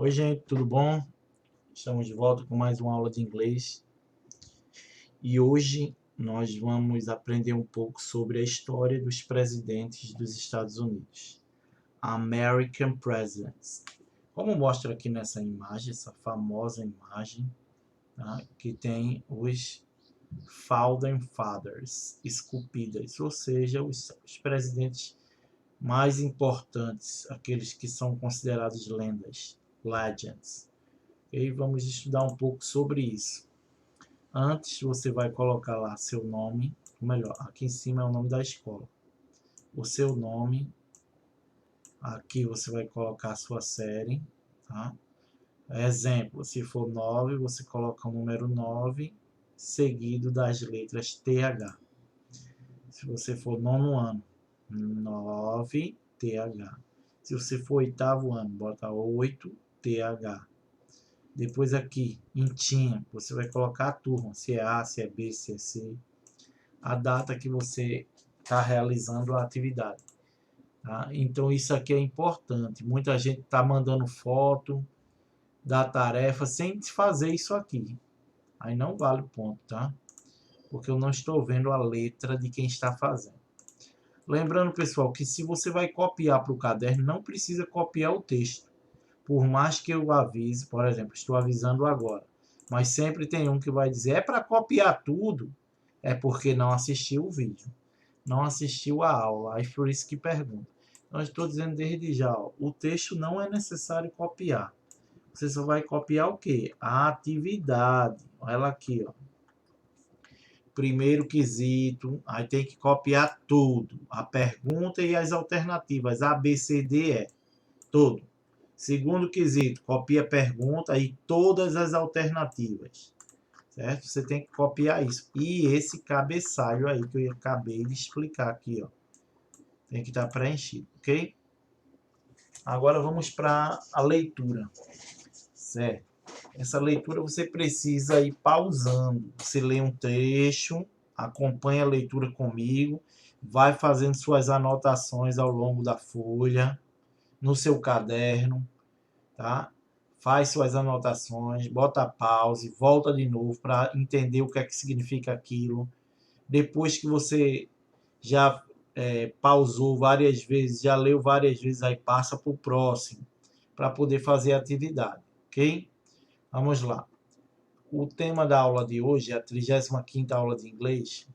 Oi, gente, tudo bom? Estamos de volta com mais uma aula de inglês e hoje nós vamos aprender um pouco sobre a história dos presidentes dos Estados Unidos, American Presidents. Como mostra aqui nessa imagem, essa famosa imagem, tá? Que tem os Founding Fathers esculpidas, ou seja, os presidentes mais importantes, aqueles que são considerados lendas, legends. E vamos estudar um pouco sobre isso. Antes, você vai colocar lá seu nome, ou melhor, aqui em cima é o nome da escola. O seu nome, aqui você vai colocar a sua série, tá? Exemplo, se for 9, você coloca o número 9, seguido das letras TH. Se você for nono ano, 9TH. Se você for oitavo ano, bota 8TH. Depois aqui, em tinha, você vai colocar a turma, se é A, se é B, se é C, a data que você está realizando a atividade. Tá? Então isso aqui é importante. Muita gente está mandando foto da tarefa sem fazer isso aqui. Aí não vale o ponto, tá? Porque eu não estou vendo a letra de quem está fazendo. Lembrando, pessoal, que se você vai copiar para o caderno, não precisa copiar o texto. Por mais que eu avise, por exemplo, estou avisando agora, mas sempre tem um que vai dizer, é para copiar tudo, é porque não assistiu o vídeo, não assistiu a aula, aí por isso que pergunta. Então, eu estou dizendo desde já, ó, o texto não é necessário copiar, você só vai copiar o quê? A atividade, olha ela aqui, ó. Primeiro quesito, aí tem que copiar tudo, a pergunta e as alternativas, A, B, C, D, E, tudo. Segundo quesito, copia a pergunta e todas as alternativas, certo? Você tem que copiar isso. E esse cabeçalho aí que eu acabei de explicar aqui, ó, tem que estar preenchido, ok? Agora vamos para a leitura, certo? Essa leitura você precisa ir pausando. Você lê um trecho, acompanha a leitura comigo, vai fazendo suas anotações ao longo da folha, no seu caderno, tá? Faz suas anotações, bota pause, volta de novo para entender o que é que significa aquilo. Depois que você já pausou várias vezes, já leu várias vezes, aí passa para o próximo, para poder fazer a atividade, ok? Vamos lá. O tema da aula de hoje é a 35ª aula de inglês.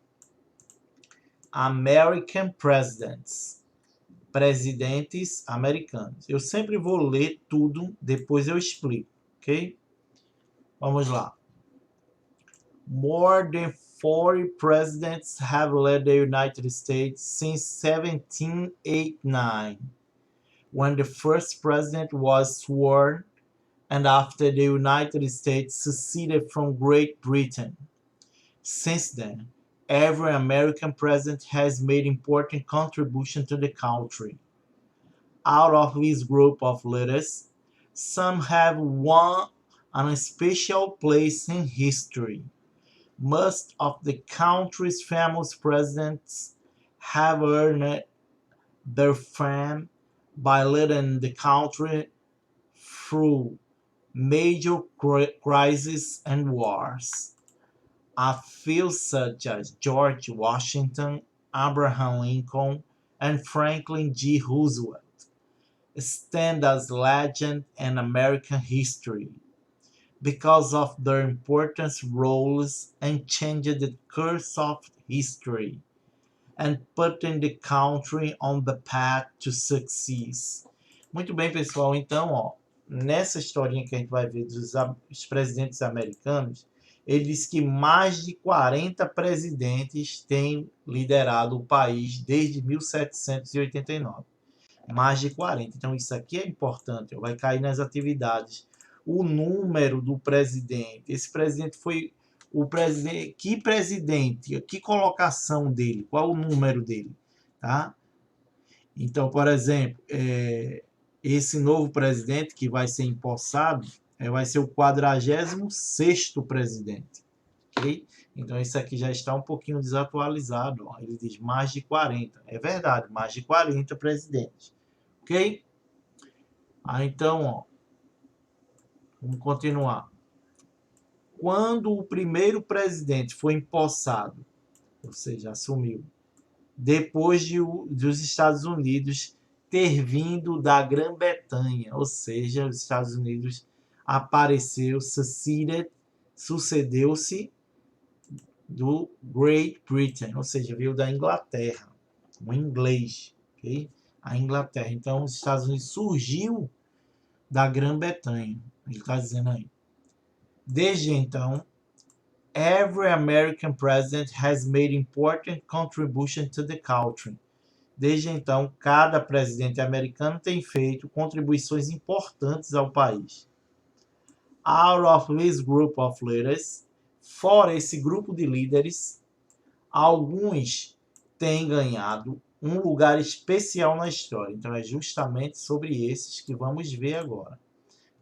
American Presidents. Presidentes americanos. Eu sempre vou ler tudo, depois eu explico, ok? Vamos lá. More than 40 presidents have led the United States since 1789, when the first president was sworn and after the United States seceded from Great Britain. Since then, every American president has made important contributions to the country. Out of this group of leaders, some have won a special place in history. Most of the country's famous presidents have earned their fame by leading the country through major crises and wars. A few such as George Washington, Abraham Lincoln, and Franklin D. Roosevelt stand as legends in American history because of their important roles and changed the course of history and putting the country on the path to success. Muito bem, pessoal. Então, ó, nessa historinha que a gente vai ver dos presidentes americanos, ele diz que mais de 40 presidentes têm liderado o país desde 1789. Mais de 40. Então, isso aqui é importante. Ó, vai cair nas atividades. O número do presidente. Esse presidente foi o presidente. Que presidente? Que colocação dele? Qual o número dele? Tá? Então, por exemplo, esse novo presidente que vai ser empossado vai ser o 46º presidente. Ok? Então, isso aqui já está um pouquinho desatualizado. Ó. Ele diz mais de 40. É verdade, mais de 40 presidentes. Ok? Então, ó, Vamos continuar. Quando o primeiro presidente foi empossado, ou seja, assumiu, depois dos Estados Unidos ter vindo da Grã-Bretanha, ou seja, os Estados Unidos apareceu, sucedeu-se do Great Britain, ou seja, veio da Inglaterra, o inglês, ok? A Inglaterra. Então, os Estados Unidos surgiu da Grã-Bretanha, ele está dizendo aí. Desde então, every American president has made important contribution to the country. Desde então, cada presidente americano tem feito contribuições importantes ao país. Out of this group of leaders, fora esse grupo de líderes, alguns têm ganhado um lugar especial na história. Então, é justamente sobre esses que vamos ver agora.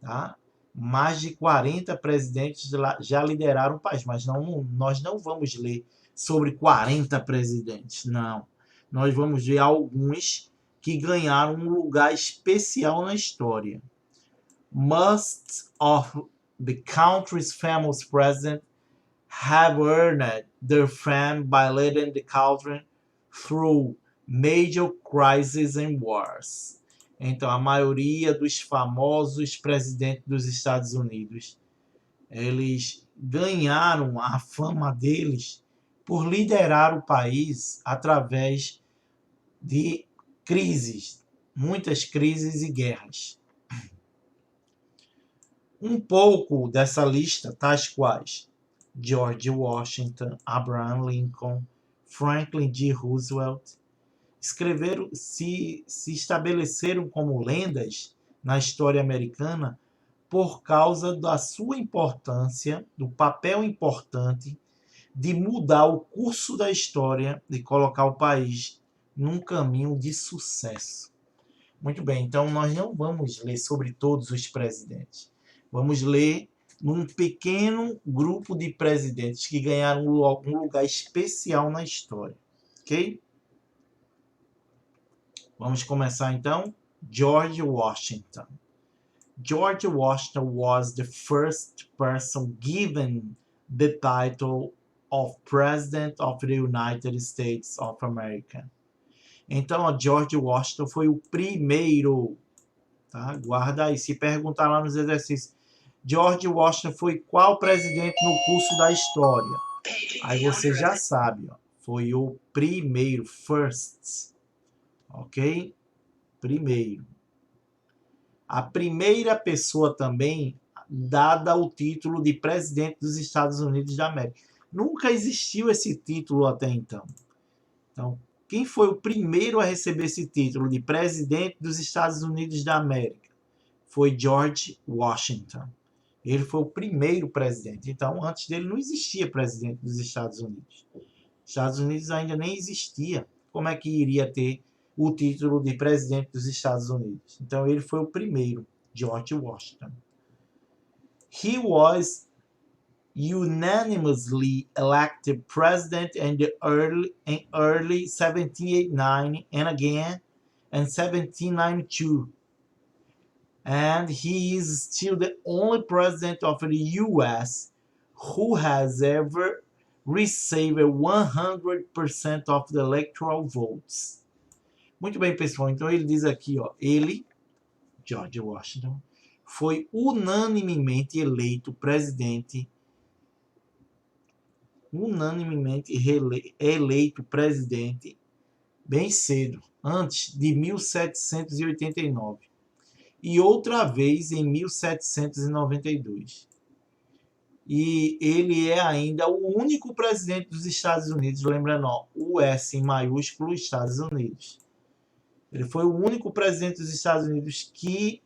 Tá? Mais de 40 presidentes já lideraram o país, mas nós não vamos ler sobre 40 presidentes, não. Nós vamos ver alguns que ganharam um lugar especial na história. Most of the country's famous presidents have earned their fame by leading the country through major crises and wars. Então, a maioria dos famosos presidentes dos Estados Unidos, eles ganharam a fama deles por liderar o país através de crises, muitas crises e guerras. Um pouco dessa lista, tais quais George Washington, Abraham Lincoln, Franklin D. Roosevelt, se estabeleceram como lendas na história americana por causa da sua importância, do papel importante de mudar o curso da história, de colocar o país num caminho de sucesso. Muito bem, então nós não vamos ler sobre todos os presidentes. Vamos ler num pequeno grupo de presidentes que ganharam um lugar especial na história. Ok? Vamos começar então. George Washington. George Washington was the first person given the title of President of the United States of America. Então, George Washington foi o primeiro. Tá? Guarda aí. Se perguntar lá nos exercícios, George Washington foi qual presidente no curso da história? Aí você já sabe, ó, foi o primeiro, first. Ok? Primeiro. A primeira pessoa também dada o título de presidente dos Estados Unidos da América. Nunca existiu esse título até então. Então, quem foi o primeiro a receber esse título de presidente dos Estados Unidos da América? Foi George Washington. Ele foi o primeiro presidente. Então, antes dele não existia presidente dos Estados Unidos. Os Estados Unidos ainda nem existia. Como é que iria ter o título de presidente dos Estados Unidos? Então, ele foi o primeiro, George Washington. He was unanimously elected president in early 1789 and again in 1792. And he is still the only president of the U.S. who has ever received 100% of the electoral votes. Muito bem, pessoal. Então ele diz aqui, ó, ele, George Washington, foi unanimemente eleito presidente, bem cedo, antes de 1789. E outra vez em 1792. E ele é ainda o único presidente dos Estados Unidos, lembrando, ó, o S em maiúsculo, Estados Unidos. Ele foi o único presidente dos Estados Unidos que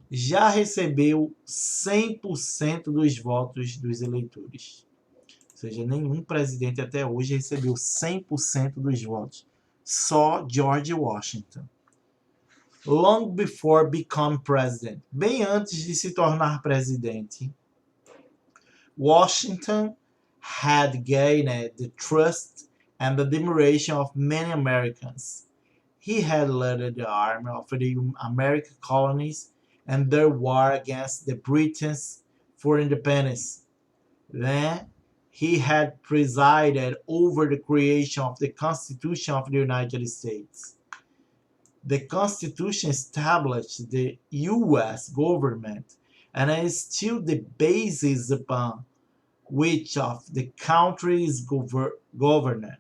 já recebeu 100% dos votos dos eleitores. Ou seja, nenhum presidente até hoje recebeu 100% dos votos. Só George Washington. Long before becoming president, bem antes de se tornar presidente, Washington had gained the trust and the admiration of many Americans. He had led the army of the American colonies and their war against the Britons for independence. Then he had presided over the creation of the Constitution of the United States. The Constitution established the U.S. government and is still the basis upon which of the country is governed.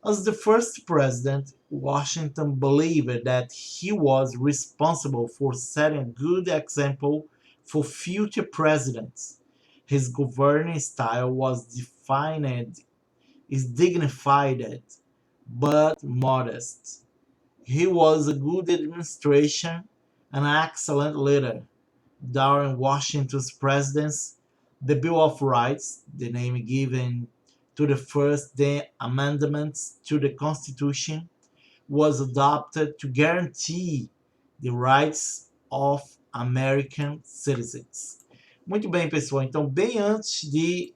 As the first president, Washington believed that he was responsible for setting a good example for future presidents. His governing style was dignified but modest. He was a good administration and an excellent leader. During Washington's presidency, the Bill of Rights, the name given to the first amendments to the Constitution, was adopted to guarantee the rights of American citizens. Muito bem, pessoal. Então, bem antes de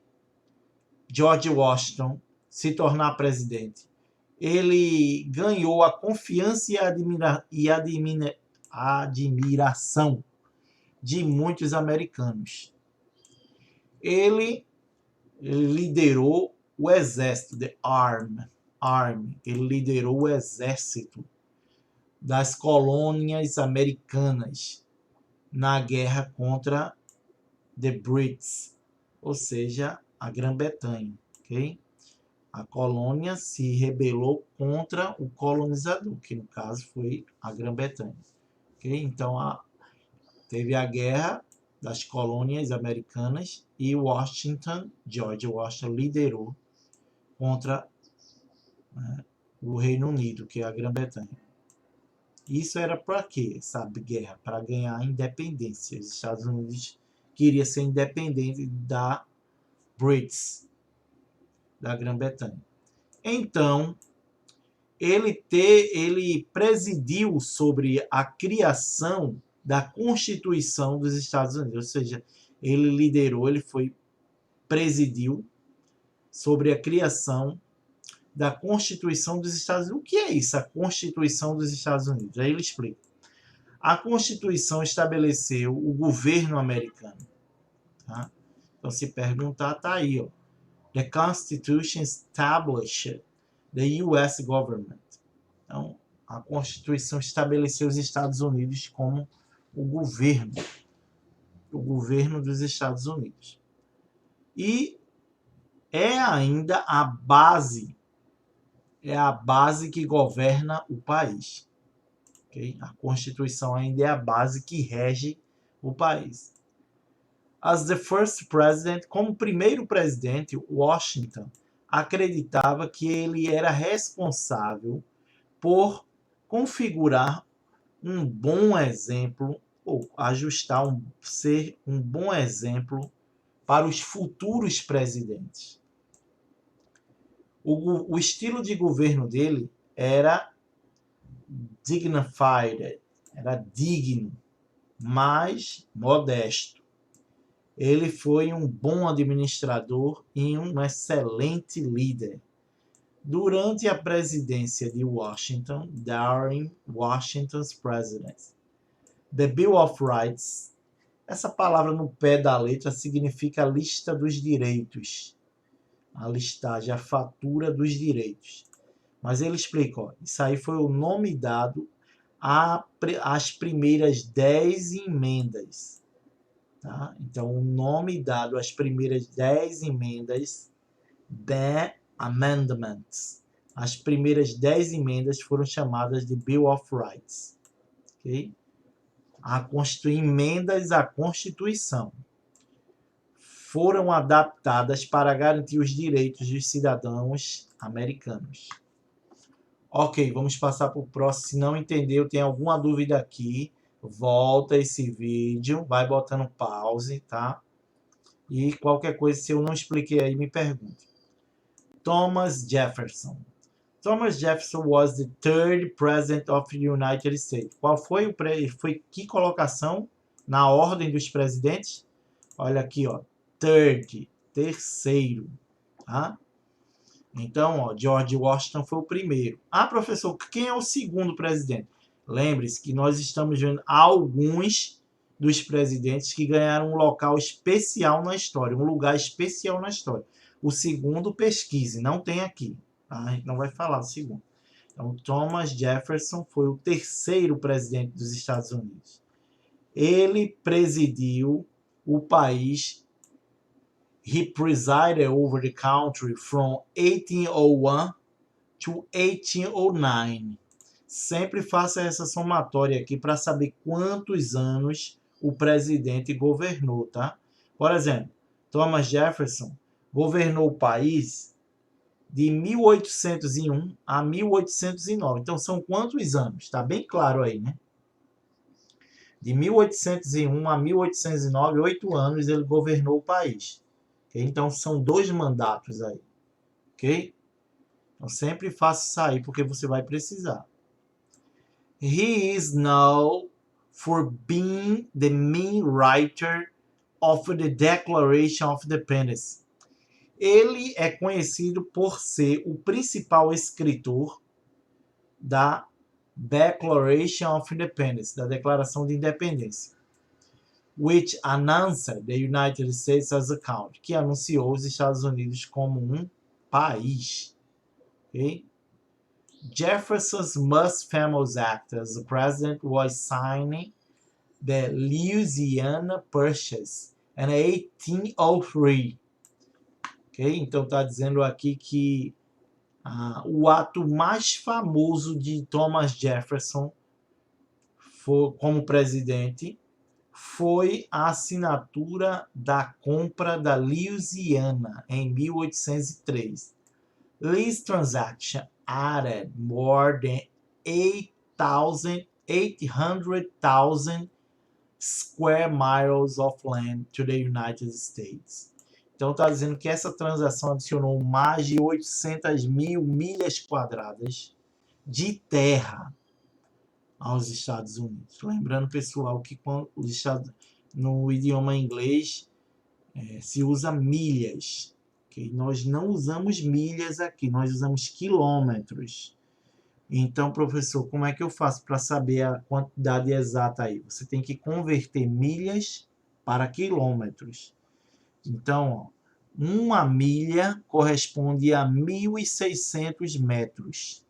George Washington se tornar presidente, ele ganhou a confiança e admiração de muitos americanos. Ele liderou o exército, the Army. Ele liderou o exército das colônias americanas na guerra contra the Brits, ou seja, a Grã-Bretanha, ok? A colônia se rebelou contra o colonizador, que no caso foi a Grã-Bretanha, ok? Então teve a guerra das colônias americanas e George Washington liderou contra o Reino Unido, que é a Grã-Bretanha. Isso era para quê? Essa guerra? Para ganhar a independência. Os Estados Unidos queria ser independente da Brits, da Grã-Bretanha. Então, ele presidiu sobre a criação da Constituição dos Estados Unidos, ou seja, ele liderou, presidiu sobre a criação da Constituição dos Estados Unidos. O que é isso, a Constituição dos Estados Unidos? Aí ele explica. A Constituição estabeleceu o governo americano. Tá? Então, se perguntar, tá aí, ó. The Constitution established the U.S. government. Então, a Constituição estabeleceu os Estados Unidos como o governo dos Estados Unidos. E é ainda a base que governa o país. Okay? A Constituição ainda é a base que rege o país. As the first president, como primeiro presidente, Washington acreditava que ele era responsável por configurar um bom exemplo, ou ser um bom exemplo para os futuros presidentes. O estilo de governo dele era dignified, era digno, mas modesto. Ele foi um bom administrador e um excelente líder. Durante a presidência de Washington, during Washington's presidency, the Bill of Rights, essa palavra no pé da letra significa a lista dos direitos, a listagem, a fatura dos direitos. Mas ele explica, ó, isso aí foi o nome dado às primeiras 10 emendas. Tá? Então, o nome dado às primeiras 10 emendas, the amendments. As primeiras 10 emendas foram chamadas de Bill of Rights. Okay? Emendas à Constituição foram adaptadas para garantir os direitos dos cidadãos americanos. Ok, vamos passar para o próximo. Se não entendeu, tem alguma dúvida aqui, volta esse vídeo, vai botando pause, tá? E qualquer coisa, se eu não expliquei aí, me pergunte. Thomas Jefferson. Thomas Jefferson was the third president of the United States. Qual foi que colocação na ordem dos presidentes? Olha aqui, ó, terceiro, tá? Então, ó, George Washington foi o primeiro. Ah, professor, quem é o segundo presidente? Lembre-se que nós estamos vendo alguns dos presidentes que ganharam um local especial na história, um lugar especial na história. O segundo, pesquise, não tem aqui. Tá? A gente não vai falar do segundo. Então, Thomas Jefferson foi o terceiro presidente dos Estados Unidos. Ele presidiu o país. He presided over the country from 1801 to 1809. Sempre faça essa somatória aqui para saber quantos anos o presidente governou, tá? Por exemplo, Thomas Jefferson governou o país de 1801 a 1809. Então, são quantos anos? Tá bem claro aí, né? De 1801 a 1809, 8 anos ele governou o país. Okay? Então, são 2 mandatos aí. Ok? Então, sempre faça isso aí, porque você vai precisar. He is known for being the main writer of the Declaration of Independence. Ele é conhecido por ser o principal escritor da Declaration of Independence, da Declaração de Independência, which announced the United States as a country, que anunciou os Estados Unidos como um país. Okay? Jefferson's most famous act as the president was signing the Louisiana Purchase in 1803. Okay? Então está dizendo aqui que o ato mais famoso de Thomas Jefferson como presidente foi a assinatura da compra da Louisiana em 1803. This transaction added more than 800,000 square miles of land to the United States. Então está dizendo que essa transação adicionou mais de 800 mil milhas quadradas de terra aos Estados Unidos. Lembrando, pessoal, que no idioma inglês se usa milhas. Okay? Nós não usamos milhas aqui, nós usamos quilômetros. Então, professor, como é que eu faço para saber a quantidade exata aí? Você tem que converter milhas para quilômetros. Então, uma milha corresponde a 1.600 metros.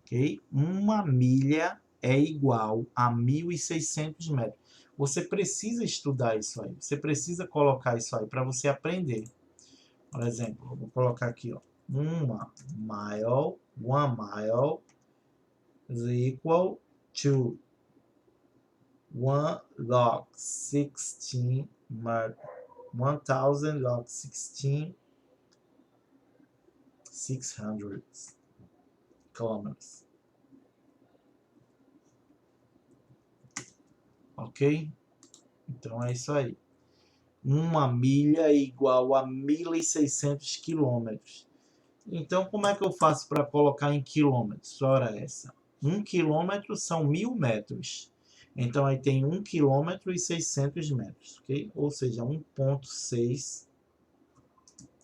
Okay? Uma milha é igual a 1.600 metros. Você precisa estudar isso aí. Você precisa colocar isso aí para você aprender. Por exemplo, eu vou colocar aqui, ó, one mile is equal to 1 log 16 1000 log 16 600 kilometers. Ok? Então é isso aí. Uma milha é igual a 1.600 quilômetros. Então, como é que eu faço para colocar em quilômetros? Ora essa. 1 quilômetro são 1.000 metros. Então, aí tem 1 quilômetro e 600 metros. Okay? Ou seja, 1,6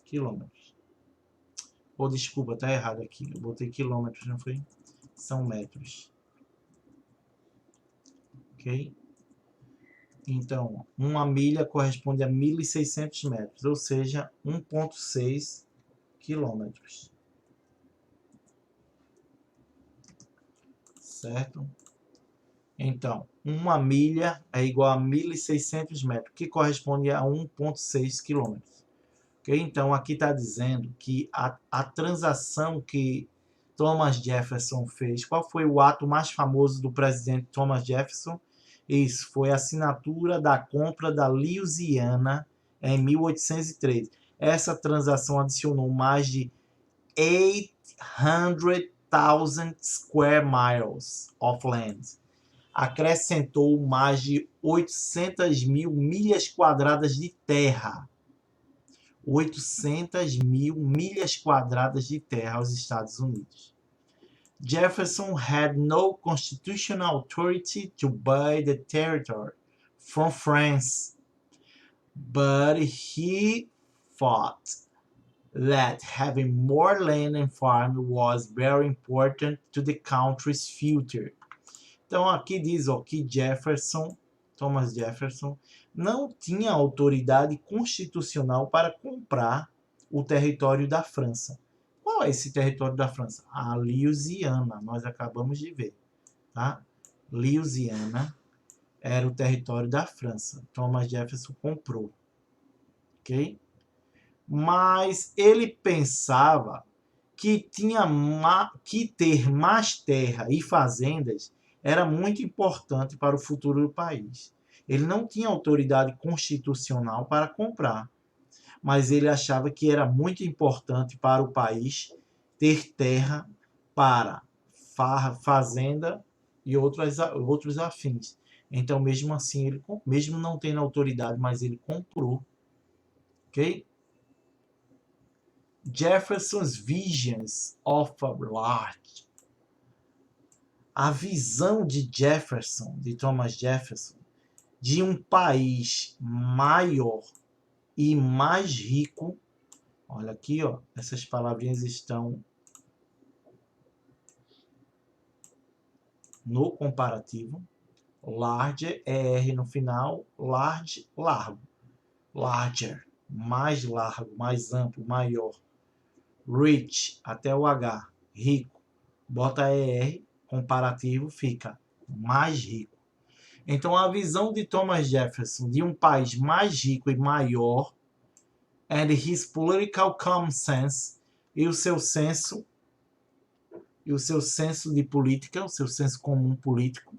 quilômetros. Ou desculpa, tá errado aqui. Eu botei quilômetros, não foi? São metros. Ok? Então, uma milha corresponde a 1.600 metros, ou seja, 1,6 quilômetros. Certo? Então, uma milha é igual a 1.600 metros, que corresponde a 1,6 quilômetros. Okay? Então, aqui está dizendo que a transação que Thomas Jefferson fez, qual foi o ato mais famoso do presidente Thomas Jefferson? Isso, foi a assinatura da compra da Louisiana em 1803. Essa transação adicionou mais de 800,000 square miles of land. Acrescentou mais de 800 mil milhas quadradas de terra. 800 mil milhas quadradas de terra aos Estados Unidos. Jefferson had no constitutional authority to buy the territory from France, but he thought that having more land and farm was very important to the country's future. Então aqui diz, ó, que Thomas Jefferson, não tinha autoridade constitucional para comprar o território da França. Qual é esse território da França? A Louisiana, nós acabamos de ver, tá? Louisiana era o território da França. Thomas Jefferson comprou, ok? Mas ele pensava que que ter mais terra e fazendas era muito importante para o futuro do país. Ele não tinha autoridade constitucional para comprar, mas ele achava que era muito importante para o país ter terra para fazenda e outros afins. Então, mesmo assim, ele, mesmo não tendo autoridade, mas ele comprou. Ok? Jefferson's visions of a large. A visão de Jefferson, de Thomas Jefferson, de um país maior e mais rico. Olha aqui, ó, essas palavrinhas estão no comparativo. Large é R no final, large, largo. Larger, mais largo, mais amplo, maior. Rich, até o H, rico. Bota ER, comparativo, fica mais rico. Então, a visão de Thomas Jefferson de um país mais rico e maior, and his political common sense, e o seu senso de política, o seu senso comum político,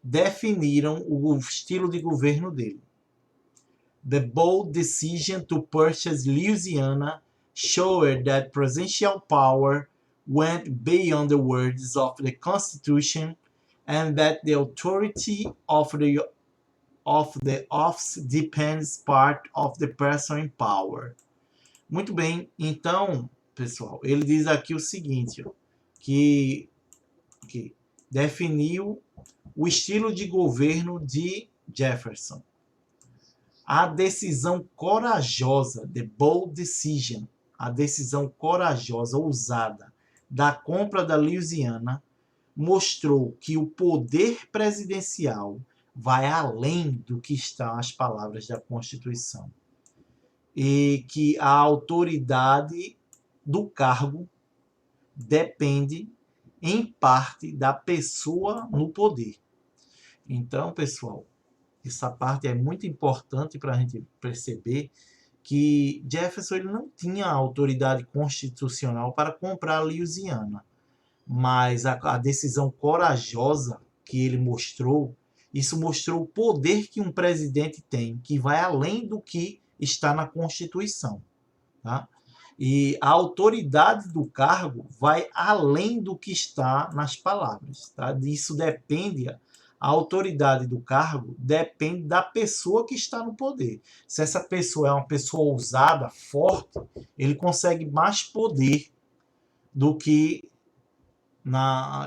definiram o estilo de governo dele. The bold decision to purchase Louisiana showed that presidential power went beyond the words of the Constitution and that the authority of the office depends part of the person in power. Muito bem, então, pessoal, ele diz aqui o seguinte, ó, que definiu o estilo de governo de Jefferson. A decisão corajosa, the bold decision, a decisão corajosa, ousada, da compra da Louisiana, mostrou que o poder presidencial vai além do que estão as palavras da Constituição. E que a autoridade do cargo depende, em parte, da pessoa no poder. Então, pessoal, essa parte é muito importante para a gente perceber que Jefferson ele não tinha autoridade constitucional para comprar a Louisiana, mas a decisão corajosa que ele mostrou, isso mostrou o poder que um presidente tem, que vai além do que está na Constituição. Tá? E a autoridade do cargo vai além do que está nas palavras. Tá? Isso depende... A autoridade do cargo depende da pessoa que está no poder. Se essa pessoa é uma pessoa ousada, forte, ele consegue mais poder do que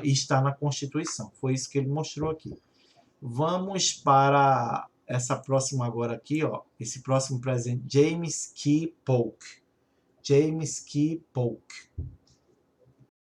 está na Constituição. Foi isso que ele mostrou aqui. Vamos para essa próxima agora aqui, ó. Esse próximo presente, James K. Polk. James K. Polk.